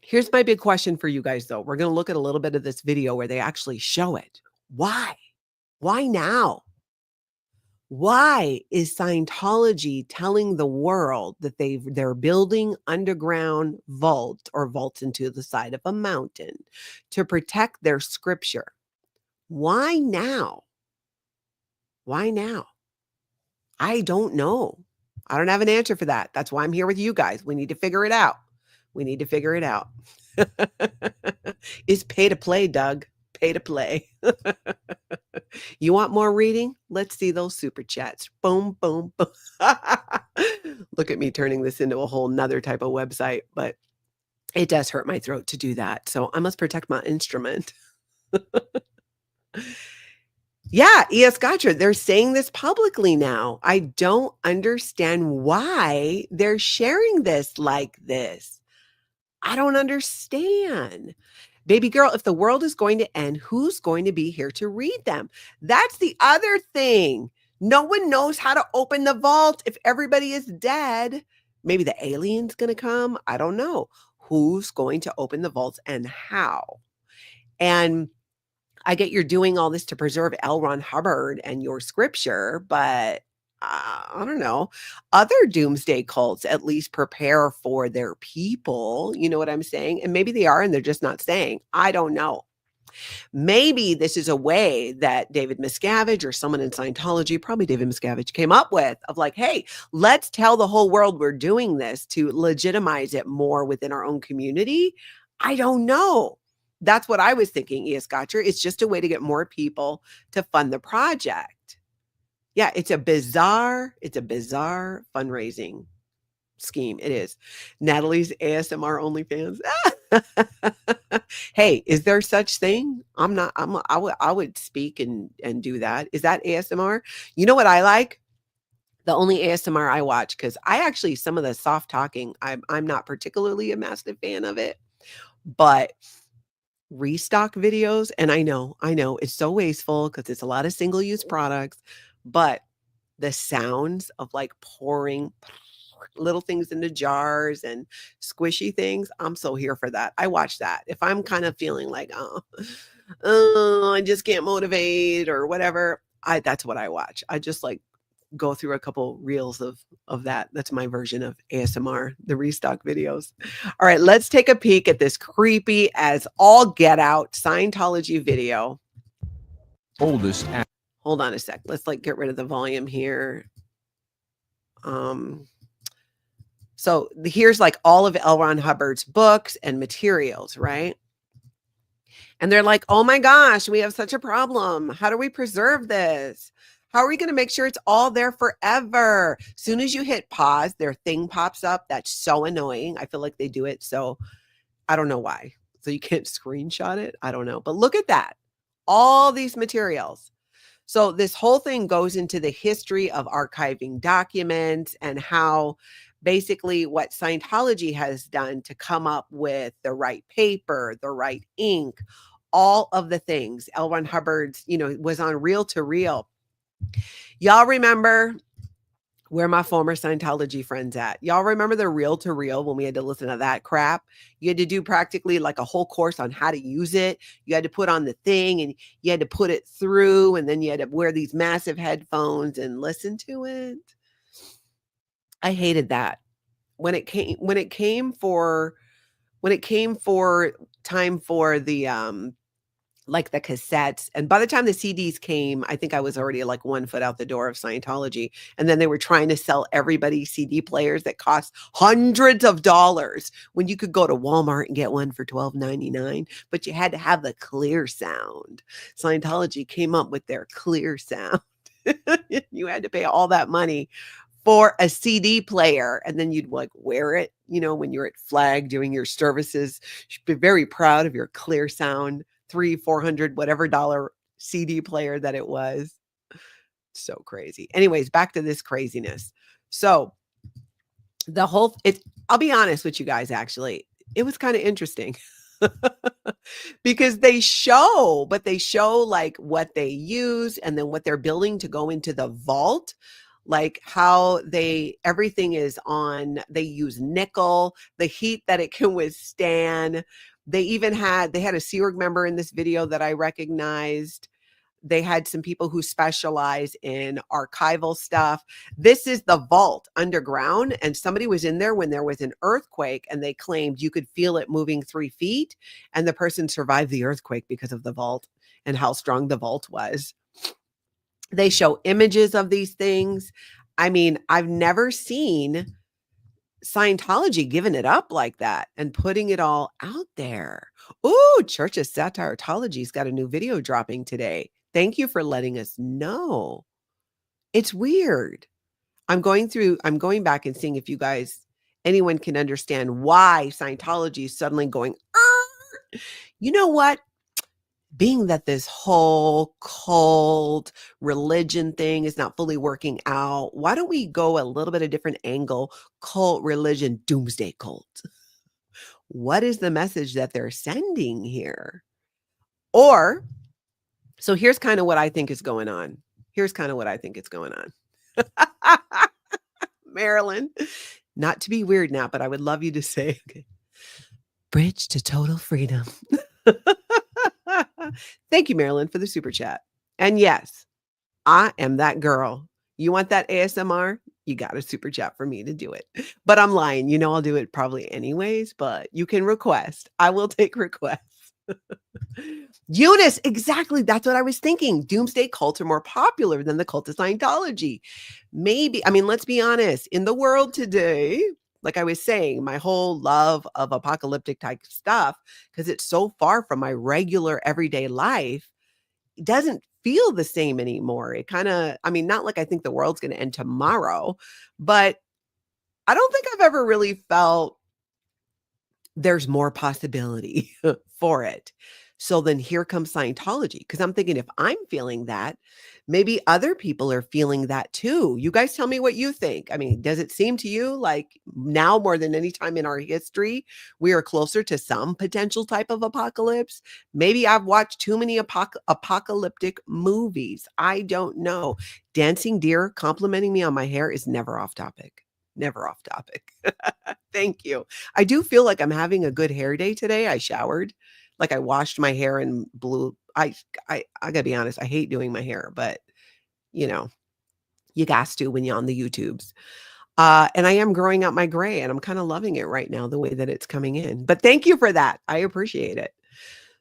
here's my big question for you guys, though. We're going to look at a little bit of this video where they actually show it. Why? Why now? Why is Scientology telling the world that they're building underground vaults into the side of a mountain to protect their scripture? Why now? Why now? I don't know. I don't have an answer for that. That's why I'm here with you guys. We need to figure it out. It's pay to play, Doug. Pay to play. You want more reading? Let's see those super chats. Boom, boom, boom. Look at me turning this into a whole nother type of website, but it does hurt my throat to do that. So I must protect my instrument. Yeah, E.S. Gotcha. They're saying this publicly now. I don't understand why they're sharing this like this. I don't understand. Baby girl, if the world is going to end, who's going to be here to read them? That's the other thing. No one knows how to open the vault if everybody is dead. Maybe the alien's going to come. I don't know. Who's going to open the vaults and how? And I get you're doing all this to preserve L. Ron Hubbard and your scripture, but I don't know. Other doomsday cults at least prepare for their people. You know what I'm saying? And maybe they are, and they're just not saying. I don't know. Maybe this is a way that David Miscavige or someone in Scientology, probably David Miscavige, came up with of like, hey, let's tell the whole world we're doing this to legitimize it more within our own community. I don't know. That's what I was thinking, E.S. Gotcher. It's just a way to get more people to fund the project. Yeah, it's a bizarre fundraising scheme. It is. Natalie's ASMR OnlyFans. Hey, is there such thing? I would speak and do that. Is that ASMR? You know what I like? The only ASMR I watch, because I actually, some of the soft talking, I'm not particularly a massive fan of it, but restock videos, and I know it's so wasteful because it's a lot of single-use products, but the sounds of like pouring little things into jars and squishy things. I'm so here for that. I watch that. If I'm kind of feeling like, I just can't motivate or whatever, that's what I watch. I just like go through a couple reels of that. That's my version of ASMR, the restock videos. All right, let's take a peek at this creepy as all get out Scientology video. Oldest. Hold on a sec. Let's like get rid of the volume here. So here's like all of L. Ron Hubbard's books and materials, right? And they're like, oh my gosh, we have such a problem. How do we preserve this? How are we going to make sure it's all there forever? As soon as you hit pause, their thing pops up. That's so annoying. I feel like they do it. So I don't know why. So you can't screenshot it. I don't know. But look at that. All these materials. So this whole thing goes into the history of archiving documents and how basically what Scientology has done to come up with the right paper, the right ink, all of the things. L. Ron Hubbard's, was on reel to reel. Y'all remember where my former Scientology friends at? Y'all remember the reel to reel when we had to listen to that crap? You had to do practically like a whole course on how to use it. You had to put on the thing and you had to put it through, and then you had to wear these massive headphones and listen to it. I hated that. When it came for time for the like the cassettes, and by the time the CDs came, I think I was already like 1 foot out the door of Scientology. And then they were trying to sell everybody CD players that cost hundreds of dollars when you could go to Walmart and get one for $12.99, but you had to have the clear sound. Scientology came up with their clear sound. You had to pay all that money for a CD player, and then you'd like wear it, when you're at Flag doing your services. You should be very proud of your clear sound $300-$400 whatever dollar CD player that it was. So crazy. Anyways, back to this craziness. So I'll be honest with you guys, actually, it was kind of interesting. Because they show like what they use and then what they're building to go into the vault, like how everything is on, they use nickel, the heat that it can withstand. They had a Sea Org member in this video that I recognized. They had some people who specialize in archival stuff. This is the vault underground, and somebody was in there when there was an earthquake, and they claimed you could feel it moving 3 feet, and the person survived the earthquake because of the vault and how strong the vault was. They show images of these things. I mean, I've never seen Scientology giving it up like that and putting it all out there. Ooh, Church of Satiretology's got a new video dropping today. Thank you for letting us know. It's weird. I'm going back and seeing if anyone can understand why Scientology is suddenly going, you know what? Being that this whole cult religion thing is not fully working out, why don't we go a little bit of different angle? Cult, religion, doomsday cult. What is the message that they're sending here? So here's kind of what I think is going on. Marilyn, not to be weird now, but I would love you to say, okay, bridge to total freedom. Thank you, Marilyn, for the super chat. And yes, I am that girl. You want that ASMR? You got to super chat for me to do it. But I'm lying. I'll do it probably anyways, but you can request. I will take requests. Eunice, exactly. That's what I was thinking. Doomsday cults are more popular than the cult of Scientology. Maybe, let's be honest. In the world today, like I was saying, my whole love of apocalyptic type stuff, because it's so far from my regular everyday life, it doesn't feel the same anymore. It kind of, not like I think the world's going to end tomorrow, but I don't think I've ever really felt there's more possibility for it. So then here comes Scientology, because I'm thinking if I'm feeling that, maybe other people are feeling that too. You guys tell me what you think. Does it seem to you like now more than any time in our history, we are closer to some potential type of apocalypse? Maybe I've watched too many apocalyptic movies. I don't know. Dancing deer complimenting me on my hair is never off topic. Never off topic. Thank you. I do feel like I'm having a good hair day today. I showered, like I washed my hair and blew. I gotta be honest. I hate doing my hair, but you know, you got to when you're on the YouTubes. And I am growing out my gray, and I'm kind of loving it right now, the way that it's coming in. But thank you for that. I appreciate it.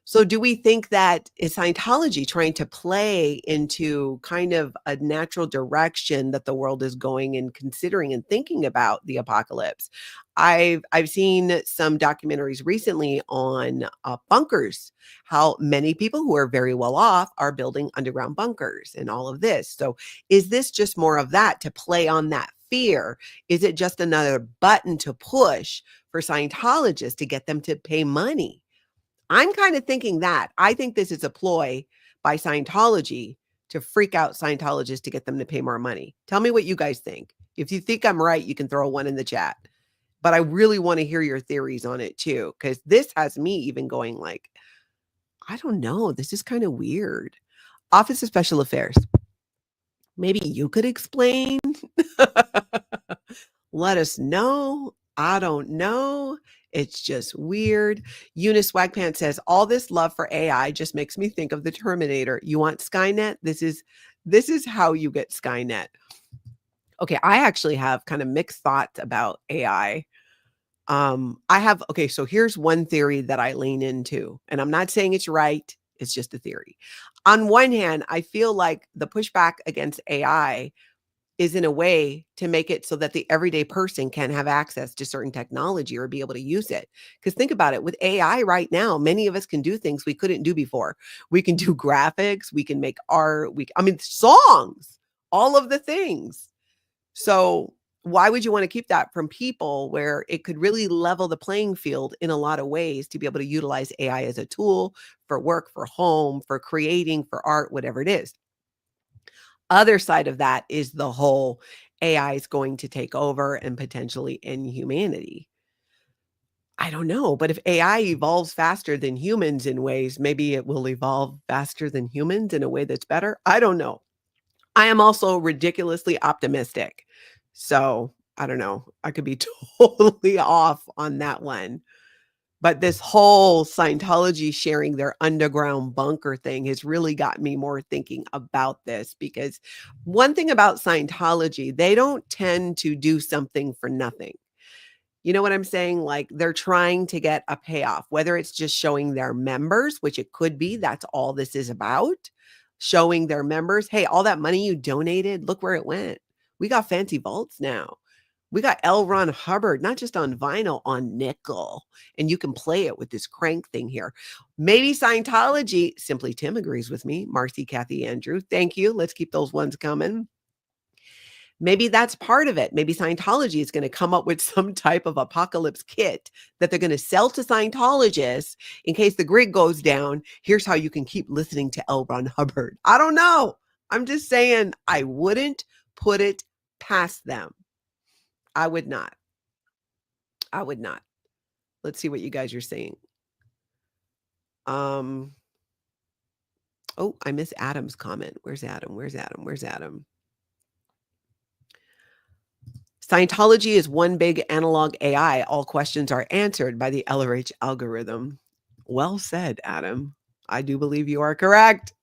So do we think that is Scientology trying to play into kind of a natural direction that the world is going and considering and thinking about the apocalypse? I've seen some documentaries recently on bunkers, how many people who are very well off are building underground bunkers and all of this. So is this just more of that to play on that fear? Is it just another button to push for Scientologists to get them to pay money? I'm kind of thinking that. I think this is a ploy by Scientology to freak out Scientologists to get them to pay more money. Tell me what you guys think. If you think I'm right, you can throw a 1 in the chat. But I really want to hear your theories on it too, because this has me even going like, I don't know. This is kind of weird. Office of Special Affairs. Maybe you could explain. Let us know. I don't know. It's just weird. Eunice Swagpants says, all this love for AI just makes me think of the Terminator. You want Skynet? This is how you get Skynet. Okay, I actually have kind of mixed thoughts about AI. So here's one theory that I lean into, and I'm not saying it's right. It's just a theory. On one hand, I feel like the pushback against AI is in a way to make it so that the everyday person can have access to certain technology or be able to use it. Because think about it, with AI right now, many of us can do things we couldn't do before. We can do graphics, we can make art, songs, all of the things. So why would you want to keep that from people where it could really level the playing field in a lot of ways to be able to utilize AI as a tool for work, for home, for creating, for art, whatever it is? Other side of that is the whole AI is going to take over and potentially end humanity. I don't know, but if AI evolves faster than humans in ways, maybe it will evolve faster than humans in a way that's better. I don't know. I am also ridiculously optimistic. So I don't know. I could be totally off on that one. But this whole Scientology sharing their underground bunker thing has really got me more thinking about this, because one thing about Scientology, they don't tend to do something for nothing. You know what I'm saying? Like they're trying to get a payoff, whether it's just showing their members, which it could be, that's all this is about, showing their members, hey, all that money you donated, look where it went. We got fancy vaults now. We got L. Ron Hubbard, not just on vinyl, on nickel. And you can play it with this crank thing here. Maybe Scientology, Simply Tim agrees with me. Marcy, Kathy, Andrew, thank you. Let's keep those ones coming. Maybe that's part of it. Maybe Scientology is going to come up with some type of apocalypse kit that they're going to sell to Scientologists in case the grid goes down. Here's how you can keep listening to L. Ron Hubbard. I don't know. I'm just saying I wouldn't put it past them. I would not. Let's see what you guys are saying. Oh, I miss Adam's comment. Where's Adam? Scientology is one big analog AI. All questions are answered by the LRH algorithm. Well said, Adam. I do believe you are correct.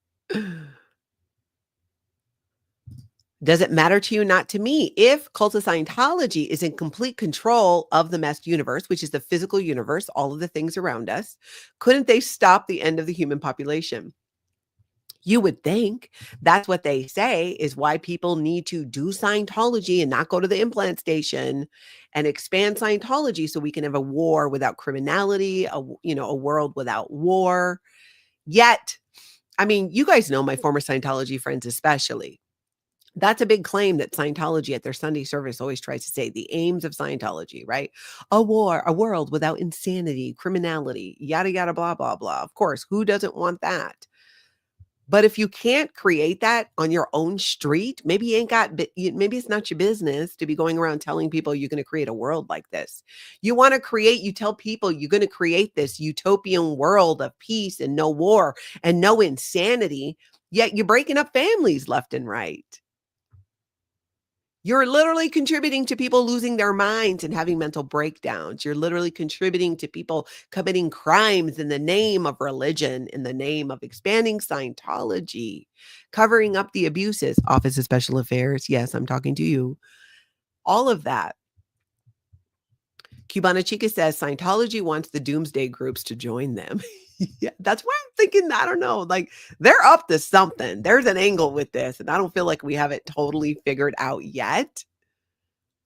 Does it matter to you? Not to me. If cult of Scientology is in complete control of the mesh universe, which is the physical universe, all of the things around us, couldn't they stop the end of the human population? You would think. That's what they say is why people need to do Scientology and not go to the implant station, and expand Scientology so we can have a war without criminality, a world without war. Yet, I mean, you guys know my former Scientology friends especially. That's a big claim that Scientology at their Sunday service always tries to say, the aims of Scientology, right? A world without insanity, criminality, yada, yada, blah, blah, blah. Of course, who doesn't want that? But if you can't create that on your own street, maybe maybe it's not your business to be going around telling people you're going to create a world like this. You tell people you're going to create this utopian world of peace and no war and no insanity, yet you're breaking up families left and right. You're literally contributing to people losing their minds and having mental breakdowns. You're literally contributing to people committing crimes in the name of religion, in the name of expanding Scientology, covering up the abuses. Office of Special Affairs. Yes, I'm talking to you. All of that. Cubana Chica says Scientology wants the doomsday groups to join them. Yeah, that's why I'm thinking, I don't know, like they're up to something. There's an angle with this, and I don't feel like we have it totally figured out yet.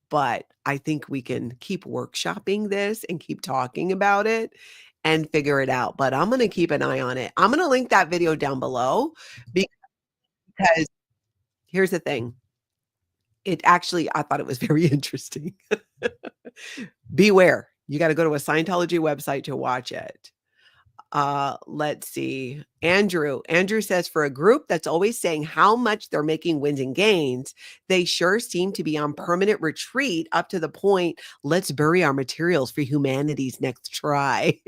But I think we can keep workshopping this and keep talking about it and figure it out. But I'm going to keep an eye on it. I'm going to link that video down below because here's the thing. I thought it was very interesting. Beware. You got to go to a Scientology website to watch it. Let's see. Andrew says, for a group that's always saying how much they're making wins and gains, they sure seem to be on permanent retreat up to the point, let's bury our materials for humanity's next try.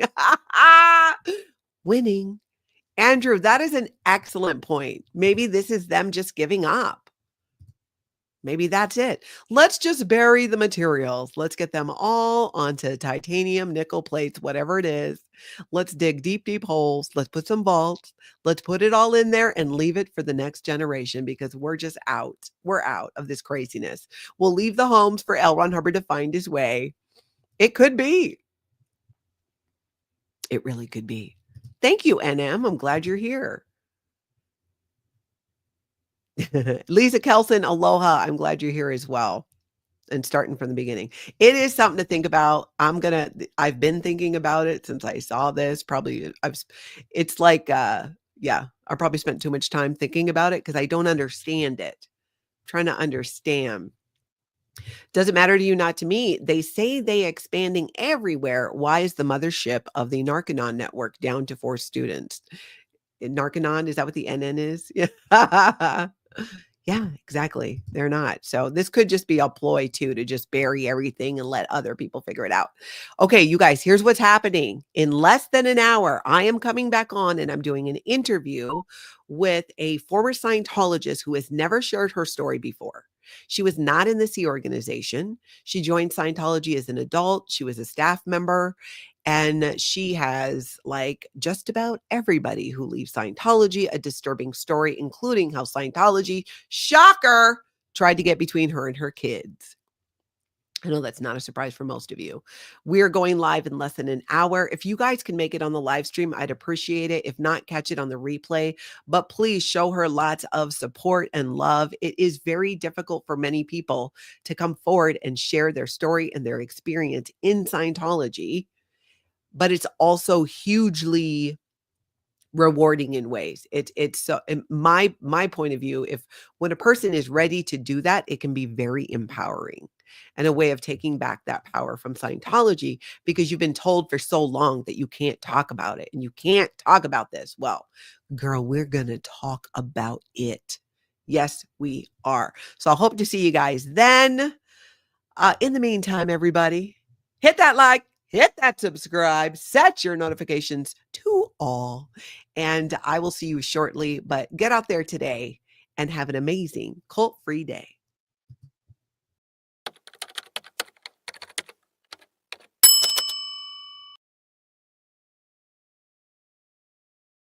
Winning. Andrew, that is an excellent point. Maybe this is them just giving up. Maybe that's it. Let's just bury the materials. Let's get them all onto titanium, nickel plates, whatever it is. Let's dig deep, deep holes. Let's put some vaults. Let's put it all in there and leave it for the next generation because we're just out. We're out of this craziness. We'll leave the homes for L. Ron Hubbard to find his way. It could be. It really could be. Thank you, NM. I'm glad you're here. Lisa Kelson, aloha. I'm glad you're here as well. And starting from the beginning. It is something to think about. I've been thinking about it since I saw this. Probably it's like I probably spent too much time thinking about it because I don't understand it. I'm trying to understand. Does it matter to you? Not to me. They say they expanding everywhere. Why is the mothership of the Narconon network down to 4 students? Narconon, is that what the NN is? Yeah. Yeah, exactly. They're not. So this could just be a ploy too, to just bury everything and let other people figure it out. Okay, you guys, here's what's happening. In less than an hour, I am coming back on and I'm doing an interview with a former Scientologist who has never shared her story before. She was not in the Sea organization. She joined Scientology as an adult. She was a staff member. And she has, like just about everybody who leaves Scientology, a disturbing story, including how Scientology, shocker, tried to get between her and her kids. I know that's not a surprise for most of you. We are going live in less than an hour. If you guys can make it on the live stream, I'd appreciate it. If not, catch it on the replay. But please show her lots of support and love. It is very difficult for many people to come forward and share their story and their experience in Scientology. But it's also hugely rewarding in ways. It's so, in my point of view, when a person is ready to do that, it can be very empowering and a way of taking back that power from Scientology, because you've been told for so long that you can't talk about it and you can't talk about this. Well, girl, we're going to talk about it. Yes, we are. So I hope to see you guys then. In the meantime, everybody, hit that like, hit that subscribe, set your notifications to all, and I will see you shortly. But get out there today and have an amazing cult-free day.